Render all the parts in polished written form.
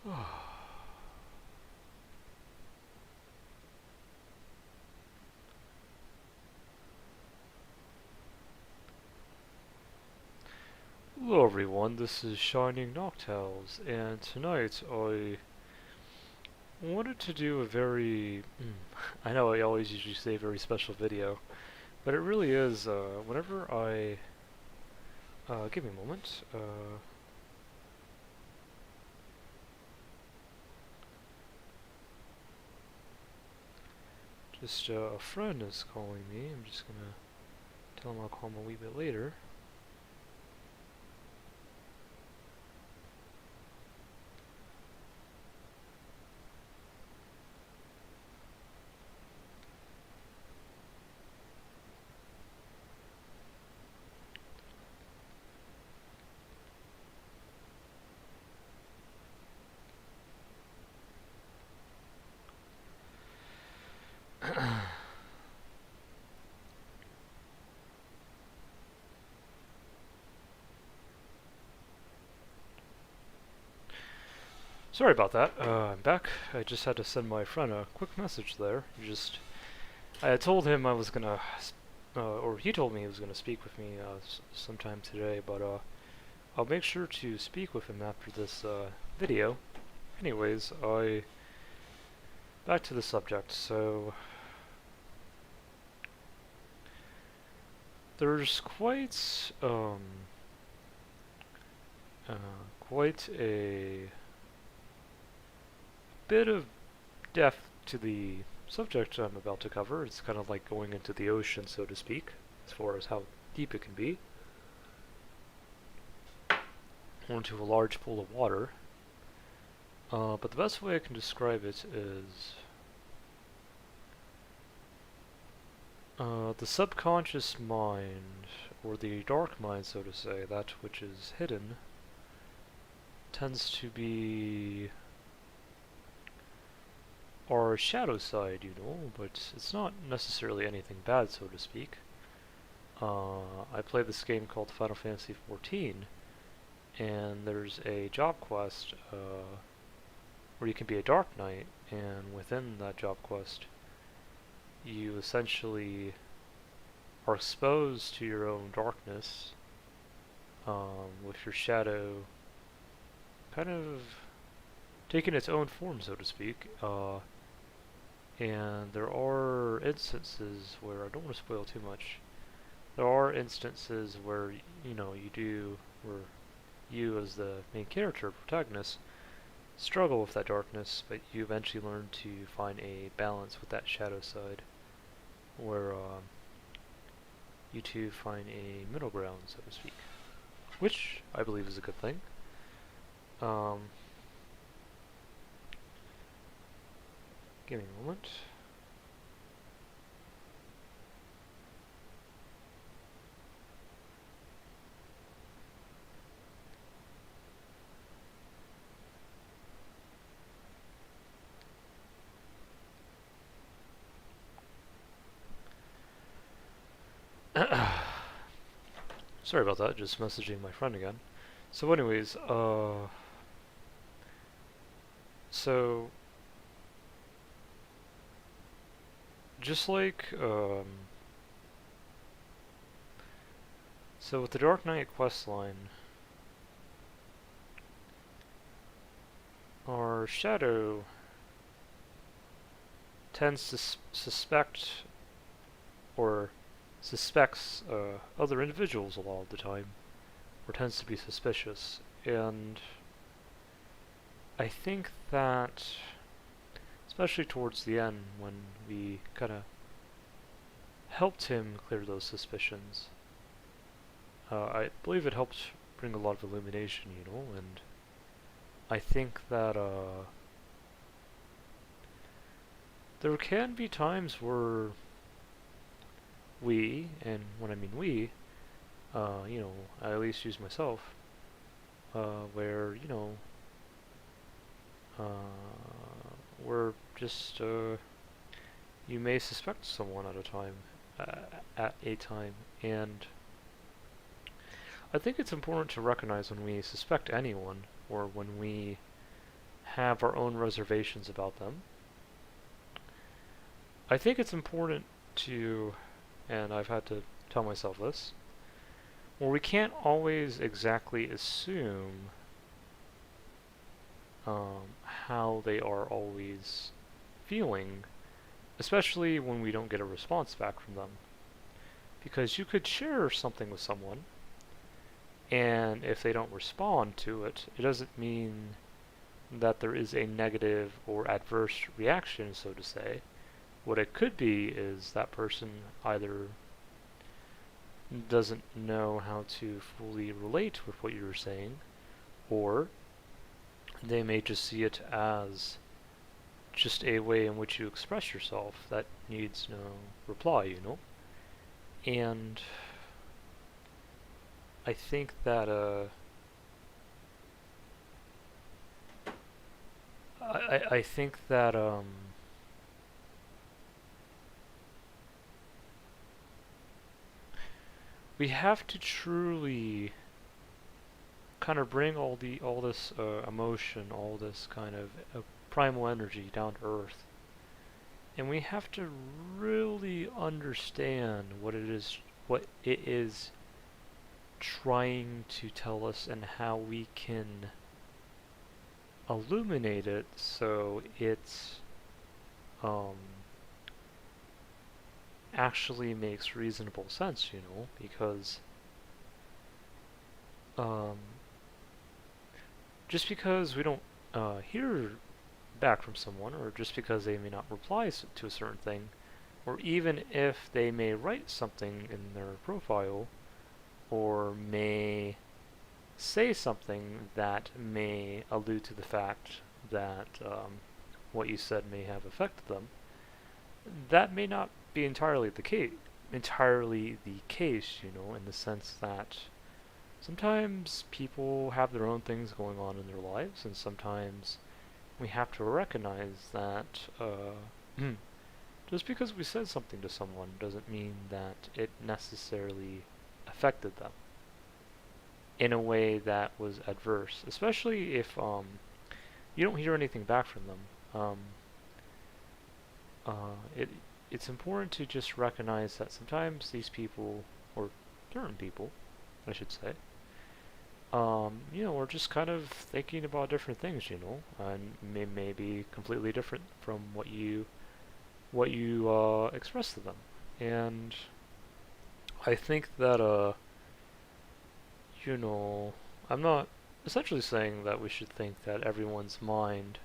Hello everyone, this is Shining Noctowls, and tonight I wanted to do a very, I know I always usually say very special video, but it really is, whenever give me a moment, just a friend is calling me. I'm just gonna tell him I'll call him a wee bit later. Sorry about that, I'm back. I just had to send my friend a quick message there. I had told him I was gonna, or he told me he was gonna speak with me sometime today, but I'll make sure to speak with him after this video. Anyways, back to the subject. So there's quite a bit of depth to the subject I'm about to cover. It's kind of like going into the ocean, so to speak, as far as how deep it can be, or into a large pool of water. But the best way I can describe it is the subconscious mind, or the dark mind, so to say, that which is hidden, tends to be our shadow side, but it's not necessarily anything bad, so to speak. I play this game called Final Fantasy XIV, and there's a job quest where you can be a Dark Knight, and within that job quest, you essentially are exposed to your own darkness, with your shadow kind of taking its own form, so to speak. And there are instances where, I don't want to spoil too much, there are instances where, where you as the main character, protagonist, struggle with that darkness, but you eventually learn to find a balance with that shadow side, where you two find a middle ground, so to speak, which I believe is a good thing. Give me a moment. Sorry about that, just messaging my friend again. So anyways, so just like, so with the Dark Knight questline, our shadow tends to suspect, or suspects other individuals a lot of the time, or tends to be suspicious, and I think that, especially towards the end, when we kind of helped him clear those suspicions, I believe it helped bring a lot of illumination, and I think that there can be times where we, and when I mean we, I at least use myself, where, we're just, you may suspect someone at a time, and I think it's important to recognize when we suspect anyone, or when we have our own reservations about them. I think it's important to, and I've had to tell myself this, well, we can't always exactly assume how they are always feeling, especially when we don't get a response back from them. Because you could share something with someone, and if they don't respond to it, it doesn't mean that there is a negative or adverse reaction, so to say. What it could be is that person either doesn't know how to fully relate with what you're saying, or they may just see it as just a way in which you express yourself that needs no reply, you know? And I think that I think that we have to truly kind of bring all this emotion, all this kind of primal energy down to earth, and we have to really understand what it is trying to tell us, and how we can illuminate it so it's actually makes reasonable sense, you know, because um, just because we don't hear back from someone, or just because they may not reply to a certain thing, or even if they may write something in their profile, or may say something that may allude to the fact that what you said may have affected them, that may not be entirely the case, you know, in the sense that sometimes people have their own things going on in their lives, and sometimes we have to recognize that just because we said something to someone doesn't mean that it necessarily affected them in a way that was adverse, especially if you don't hear anything back from them. It's important to just recognize that sometimes these people, or certain people, I should say, you know, we're just kind of thinking about different things, you know, and may be completely different from what you express to them. And I think that you know, I'm not essentially saying that we should think that everyone's mind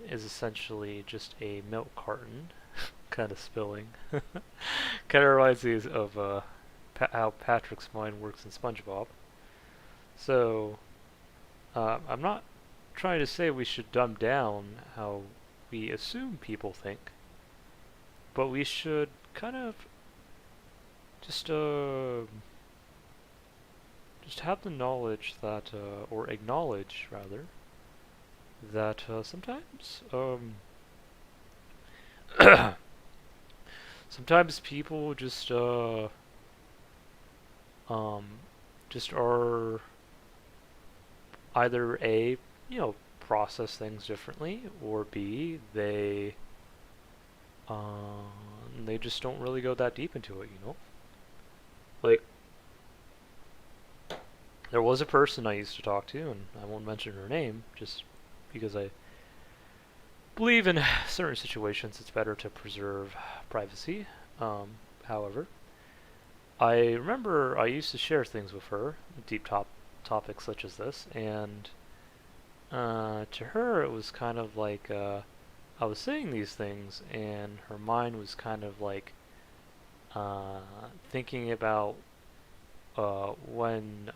is essentially just a milk carton, kind of spilling. Kind of reminds me of how Patrick's mind works in SpongeBob. So, I'm not trying to say we should dumb down how we assume people think, but we should kind of just have the knowledge that, or acknowledge rather, that sometimes sometimes people um, just are either A, you know, process things differently, or B, they just don't really go that deep into it, you know? Like, there was a person I used to talk to, and I won't mention her name, just because I believe in certain situations it's better to preserve privacy. However, I remember I used to share things with her, deep topics such as this, and to her it was kind of like I was saying these things, and her mind was kind of like thinking about when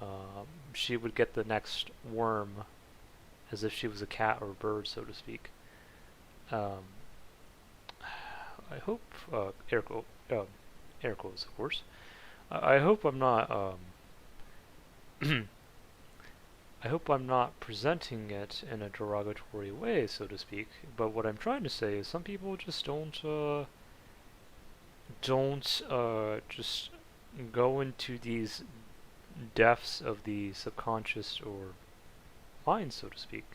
she would get the next worm, as if she was a cat or a bird, so to speak. Um, I hope air quotes, of course. I hope I'm not I hope I'm not presenting it in a derogatory way, so to speak. But what I'm trying to say is some people just don't just go into these depths of the subconscious, or mind, so to speak.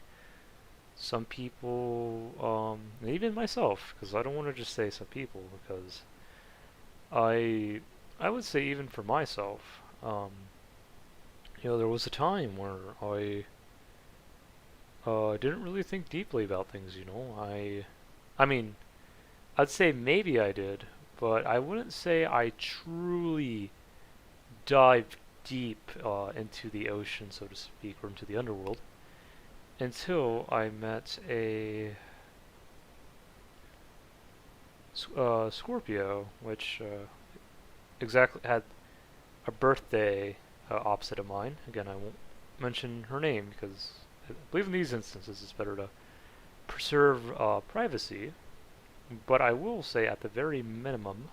Some people, and even myself, because I don't want to just say some people, because I, I would say even for myself, there was a time where I didn't really think deeply about things. I mean, I'd say maybe I did, but I wouldn't say I truly dived deep into the ocean, so to speak, or into the underworld, until I met a Scorpio, which exactly had a birthday opposite of mine. Again, I won't mention her name because I believe in these instances it's better to preserve privacy. But I will say, at the very minimum,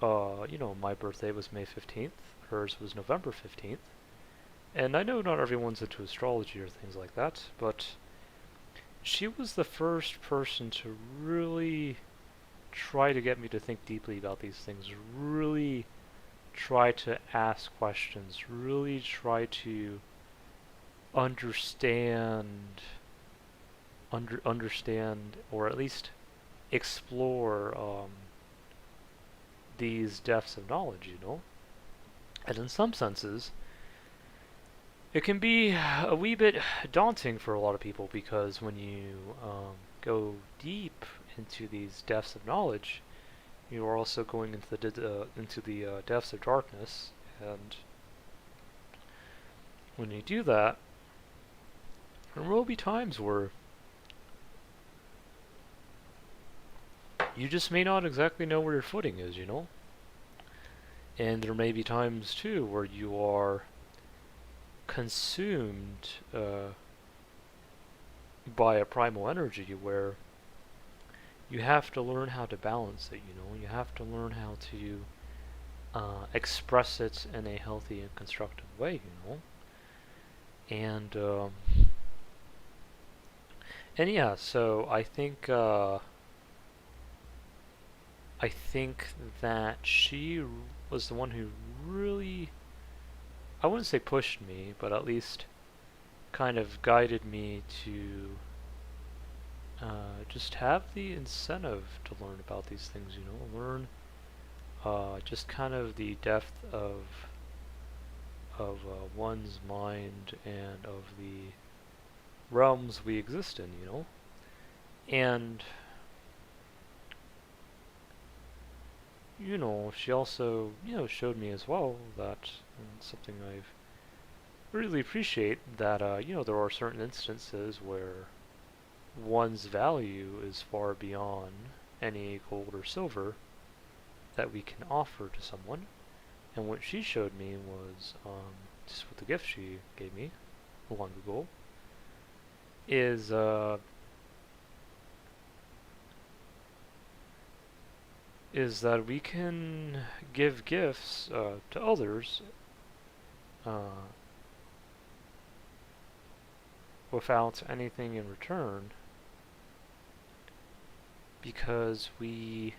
my birthday was May 15th, hers was November 15th. And I know not everyone's into astrology or things like that, but she was the first person to really try to get me to think deeply about these things, really try to ask questions, really try to understand, understand, or at least explore these depths of knowledge. And in some senses, it can be a wee bit daunting for a lot of people because when you go deep into these depths of knowledge, you are also going into the depths of darkness, and when you do that, there will be times where you just may not exactly know where your footing is. And there may be times too where you are consumed by a primal energy where you have to learn how to balance it. You have to learn how to express it in a healthy and constructive way. And yeah, so I think that she was the one who really, I wouldn't say pushed me, but at least kind of guided me to just have the incentive to learn about these things. Learn just kind of the depth of one's mind and of the realms we exist in. And she also showed me as well that, and something I've really appreciate, that there are certain instances where one's value is far beyond any gold or silver that we can offer to someone. And what she showed me was, just with the gift she gave me long ago, is that we can give gifts to others uh, without anything in return, because we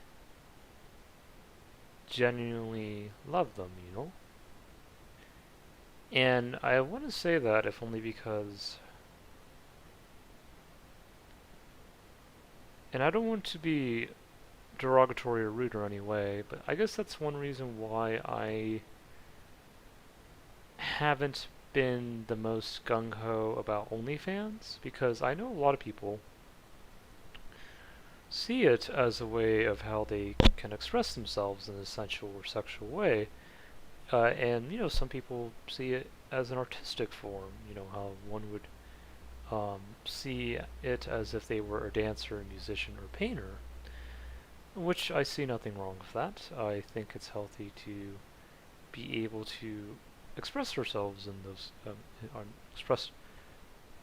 genuinely love them. And I want to say that if only because, and I don't want to be derogatory or rude or any way, but I guess that's one reason why I haven't been the most gung-ho about OnlyFans, because I know a lot of people see it as a way of how they can express themselves in a sensual or sexual way, and some people see it as an artistic form. How one would see it as if they were a dancer, a musician, or a painter, which I see nothing wrong with that. I think it's healthy to be able to express ourselves in those, express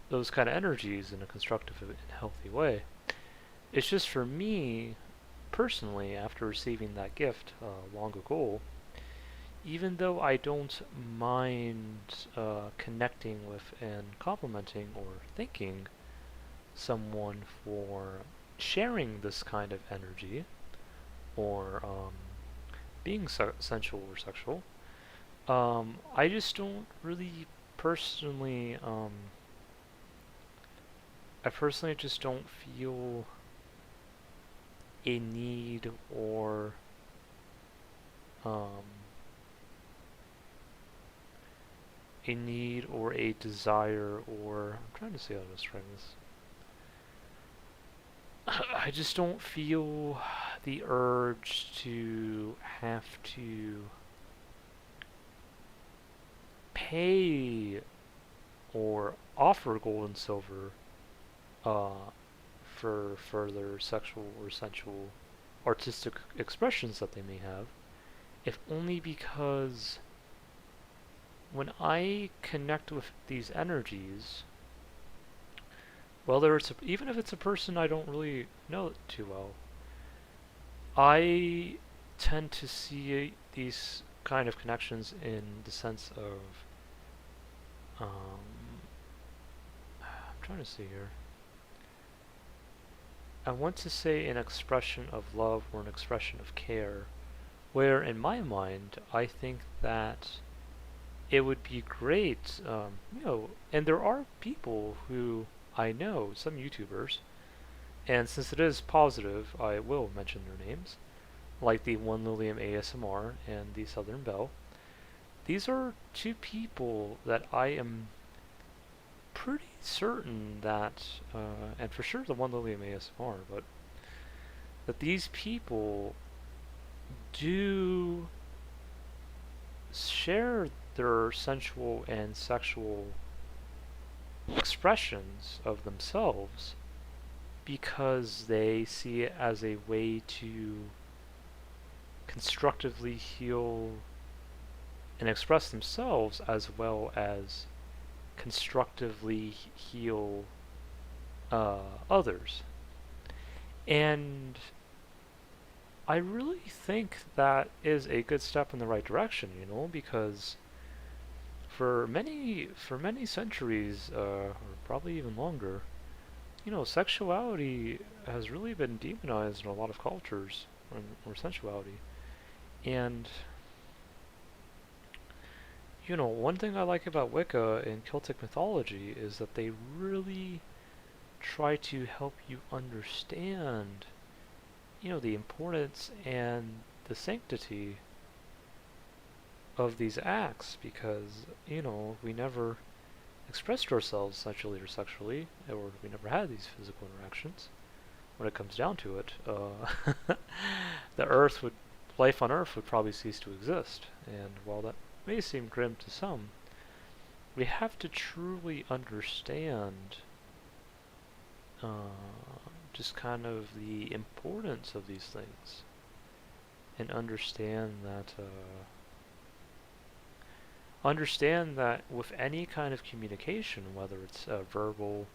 those kind of energies in a constructive and healthy way. It's just, for me, personally, after receiving that gift long ago, even though I don't mind connecting with and complimenting or thanking someone for sharing this kind of energy, or being sensual or sexual, I just don't really personally I personally just don't feel a need um, or a desire, or I'm trying to see how to describe this. I just don't feel the urge to have to pay or offer gold and silver uh, for further sexual or sensual artistic expressions that they may have, if only because when I connect with these energies, whether even if it's a person I don't really know too well, I tend to see these kind of connections in the sense of I'm trying to see here. I want to say an expression of love or an expression of care, where in my mind I think that it would be great, and there are people who I know, some YouTubers, and since it is positive, I will mention their names, like the One Lilium ASMR and the Southern Belle. These are two people that I am pretty certain that, and for sure the One Lilium ASMR, but that these people do share their sensual and sexual expressions of themselves because they see it as a way to constructively heal and express themselves as well as constructively heal others. And I really think that is a good step in the right direction, because for many centuries, or probably even longer, sexuality has really been demonized in a lot of cultures, or sensuality. And one thing I like about Wicca and Celtic mythology is that they really try to help you understand, the importance and the sanctity of these acts because, we never expressed ourselves sensually or sexually, or we never had these physical interactions. When it comes down to it, the life on Earth would probably cease to exist. And while that may seem grim to some, we have to truly understand just kind of the importance of these things and understand that with any kind of communication, whether it's verbal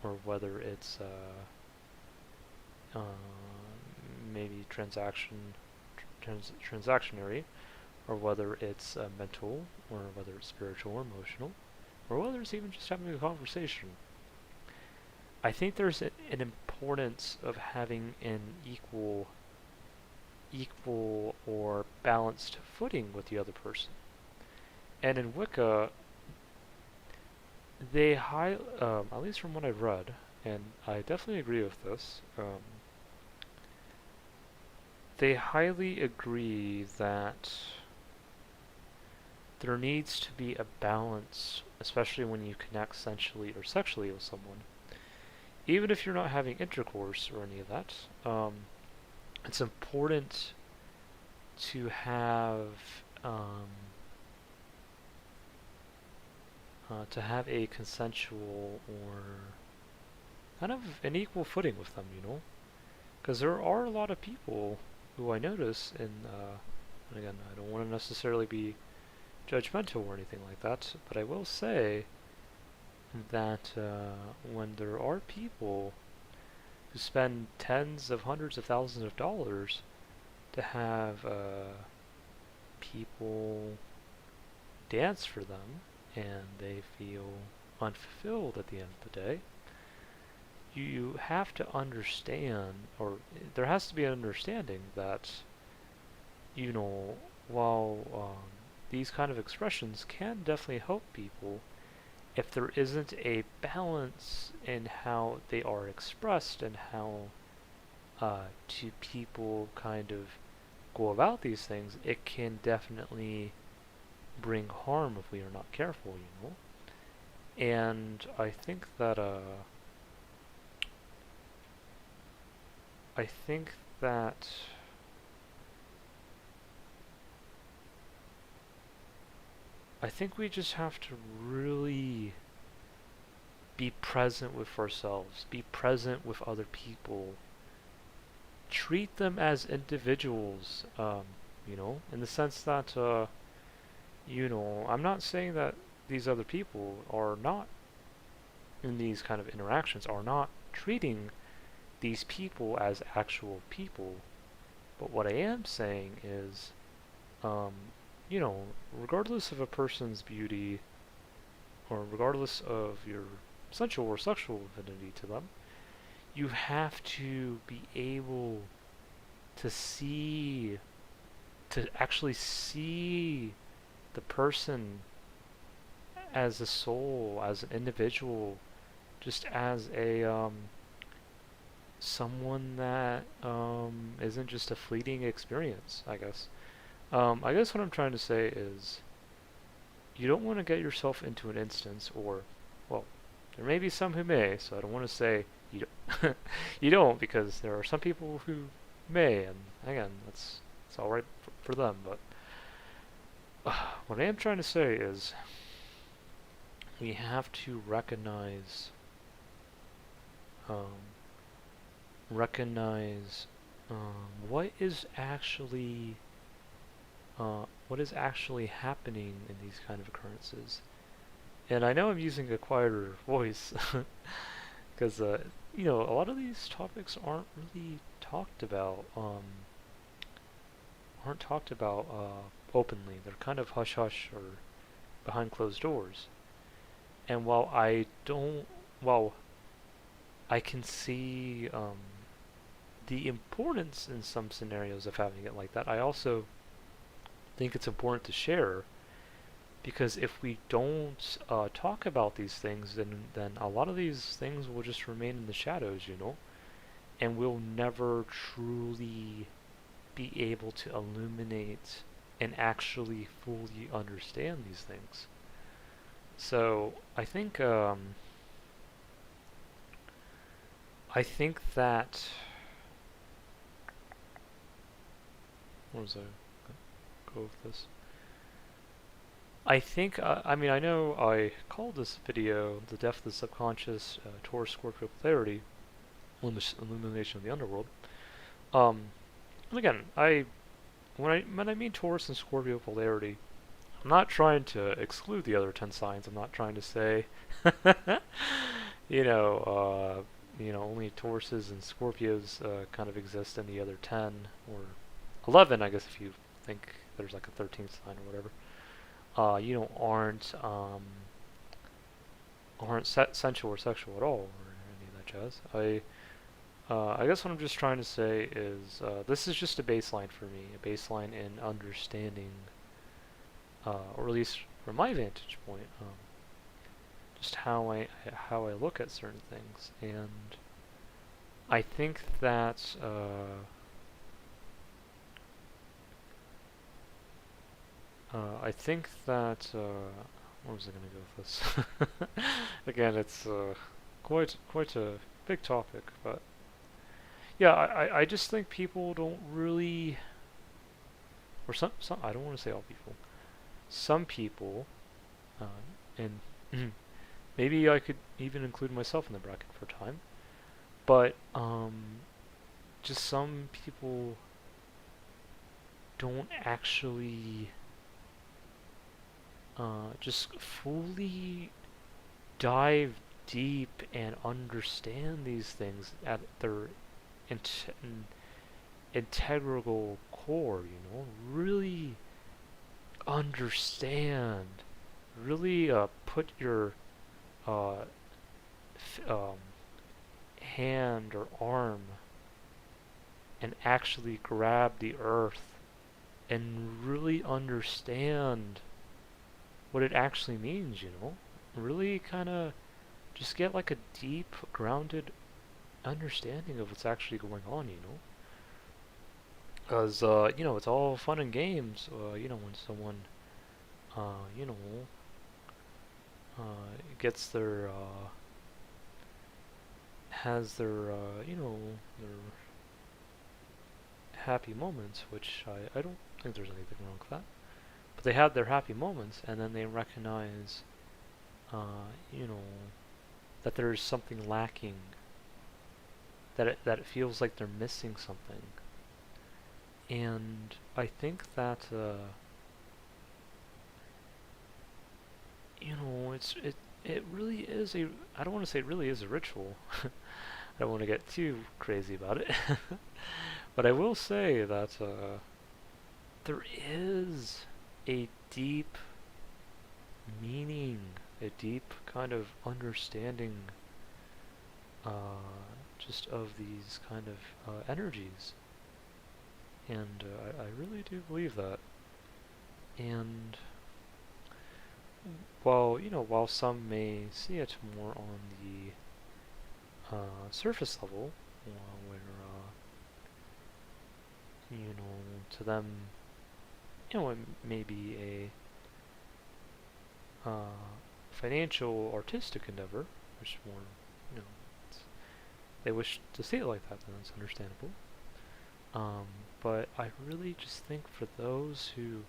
or whether it's maybe transactionary, or whether it's mental, or whether it's spiritual or emotional, or whether it's even just having a conversation. I think there's an importance of having an equal or balanced footing with the other person. And in Wicca, at least from what I've read, and I definitely agree with this, they highly agree that there needs to be a balance, especially when you connect sensually or sexually with someone. Even if you're not having intercourse or any of that, it's important to have a consensual or kind of an equal footing with them, because there are a lot of people who I notice and again, I don't want to necessarily be judgmental or anything like that, but I will say that when there are people who spend tens of hundreds of thousands of dollars to have people dance for them and they feel unfulfilled at the end of the day, you have to understand, or there has to be an understanding that, while these kind of expressions can definitely help people, if there isn't a balance and how they are expressed and how to people kind of go about these things, it can definitely bring harm if we are not careful, you know. And I think that I think that I think we just have to really be present with ourselves, be present with other people, treat them as individuals, you know, in the sense that, you know, I'm not saying that these other people are not, in these kind of interactions, are not treating these people as actual people, but what I am saying is, um, you know, regardless of a person's beauty, or regardless of your sensual or sexual affinity to them, you have to be able to see, to actually see the person as a soul, as an individual, just as a someone that isn't just a fleeting experience, I guess. I guess what I'm trying to say is you don't want to get yourself into an instance, or, well, there may be some who may, so I don't want to say you don't, you don't, because there are some people who may, and again, it's all right for them, but what I am trying to say is we have to um, recognize what is actually happening in these kind of occurrences. And I know I'm using a quieter voice because you know, a lot of these topics aren't really talked about openly. They're kind of hush hush or behind closed doors. And while I can see the importance in some scenarios of having it like that, I also think it's important to share, because if we don't talk about these things, then a lot of these things will just remain in the shadows, you know, and we'll never truly be able to illuminate and actually fully understand these things. So I think that, what was I go with this? I think, I mean, I know I called this video "The Depth of the Subconscious, Taurus, Scorpio, Polarity, Illumination of the Underworld." And again, when I mean Taurus and Scorpio polarity, I'm not trying to exclude the other 10 signs. I'm not trying to say, you know, only Tauruses and Scorpios kind of exist in the other 10 or 11, I guess, if you think there's like a 13th sign or whatever. You know, aren't sensual or sexual at all, or any of that jazz. I guess what I'm just trying to say is this is just a baseline for me, a baseline in understanding, or at least from my vantage point, just how I look at certain things, and I think that where was I going to go with this? Again, it's quite a big topic, but yeah, I just think people don't really, or some I don't want to say all people, some people, and maybe I could even include myself in the bracket for time, but just some people don't actually just fully dive deep and understand these things at their int- integral core, you know, really understand, really put your uh, hand or arm and actually grab the earth and really understand what it actually means, you know? Really kind of just get like a deep, grounded understanding of what's actually going on, Because, it's all fun and games, when someone, uh, you know, gets has their happy moments, which I don't think there's anything wrong with that. But they had their happy moments, and then they recognize, you know, that there's something lacking, that it feels like they're missing something. And I think that, it really is I don't want to say it really is a ritual. I don't want to get too crazy about it. But I will say that there is a deep meaning, a deep kind of understanding just of these kind of energies. And I really do believe that. And while some may see it more on the surface level, where to them, it may be a financial, artistic endeavor, which more, you know, they wish to see it like that, then it's understandable. But I really just think for those who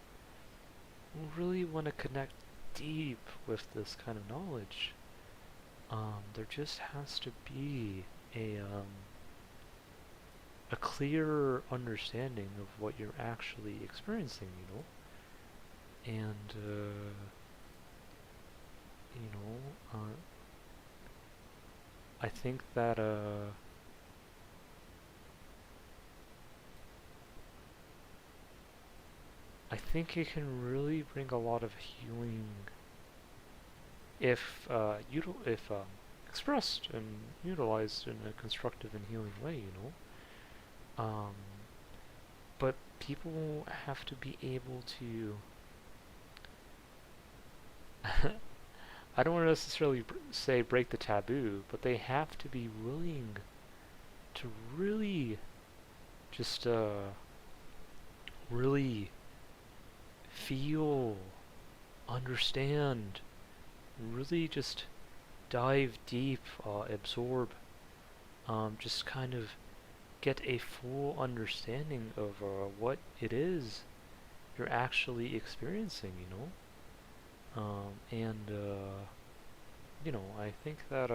really want to connect deep with this kind of knowledge, there just has to be a clear understanding of what you're actually experiencing, and I think that I think it can really bring a lot of healing if expressed and utilized in a constructive and healing way, Um, but people have to be able to. I don't want to necessarily say break the taboo, but they have to be willing to really just really feel, understand, really just dive deep, absorb, just kind of get a full understanding of what it is you're actually experiencing, and I think that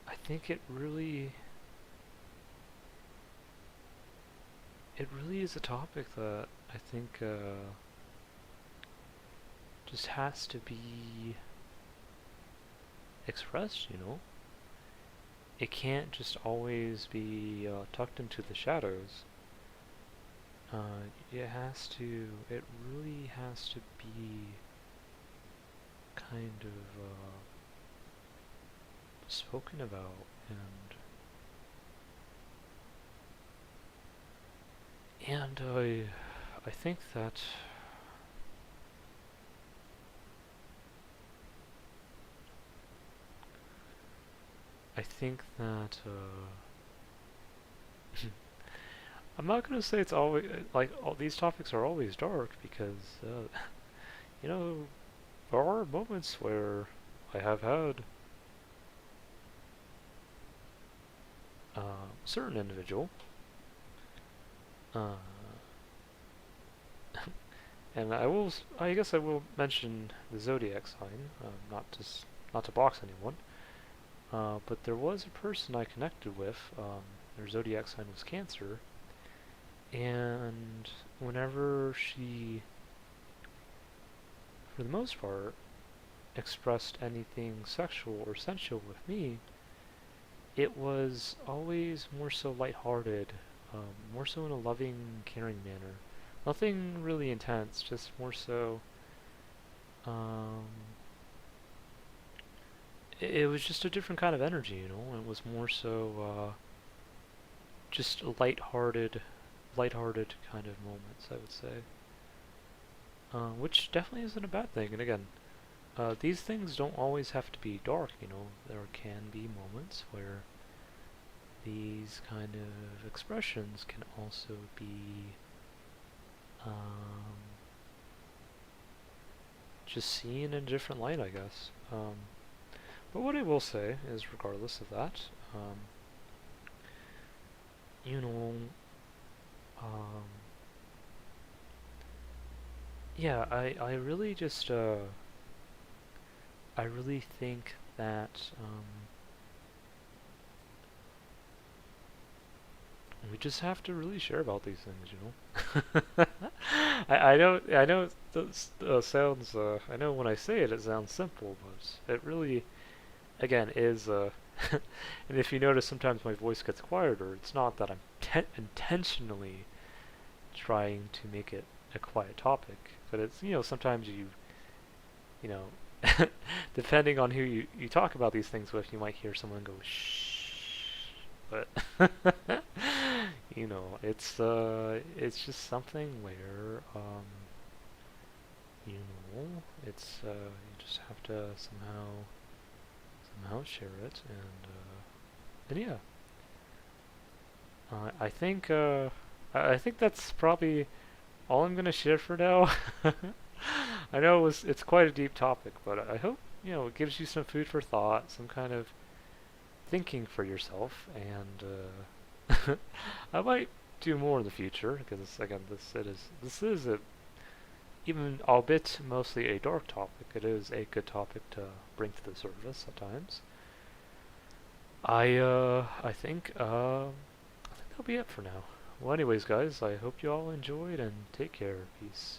I think it really is a topic that I think just has to be expressed, It can't just always be tucked into the shadows. It really has to be kind of spoken about, and I think that I'm not gonna say it's always like all these topics are always dark, because you know there are moments where I have had a certain individual, uh, and I guess I will mention the zodiac sign, not to box anyone, but there was a person I connected with. Their zodiac sign was Cancer, and whenever she, for the most part, expressed anything sexual or sensual with me, it was always more so lighthearted, more so in a loving, caring manner. Nothing really intense, just more so. Um, it was just a different kind of energy, It was more so just lighthearted kind of moments, I would say, which definitely isn't a bad thing. And again, these things don't always have to be dark, you know. There can be moments where these kind of expressions can also be um, just seen in a different light, I guess. But what I will say is, regardless of that, you know, um, yeah, I really just, I really think that we just have to really share about these things, you know. I know this sounds. I know when I say it, it sounds simple, but it really, again, is. And if you notice, sometimes my voice gets quieter. It's not that I'm intentionally trying to make it a quiet topic, but it's, you know, sometimes you know, depending on who you talk about these things with, you might hear someone go shh, but you know, it's just something where you know, you just have to somehow share it, and yeah, I think that's probably all I'm gonna share for now. I know it's quite a deep topic, but I hope, you know, it gives you some food for thought, some kind of thinking for yourself, and I might do more in the future because, again, this is a, even albeit mostly a dark topic, it is a good topic to bring to the surface at times. I think that'll be it for now. Well, anyways, guys, I hope you all enjoyed, and take care. Peace.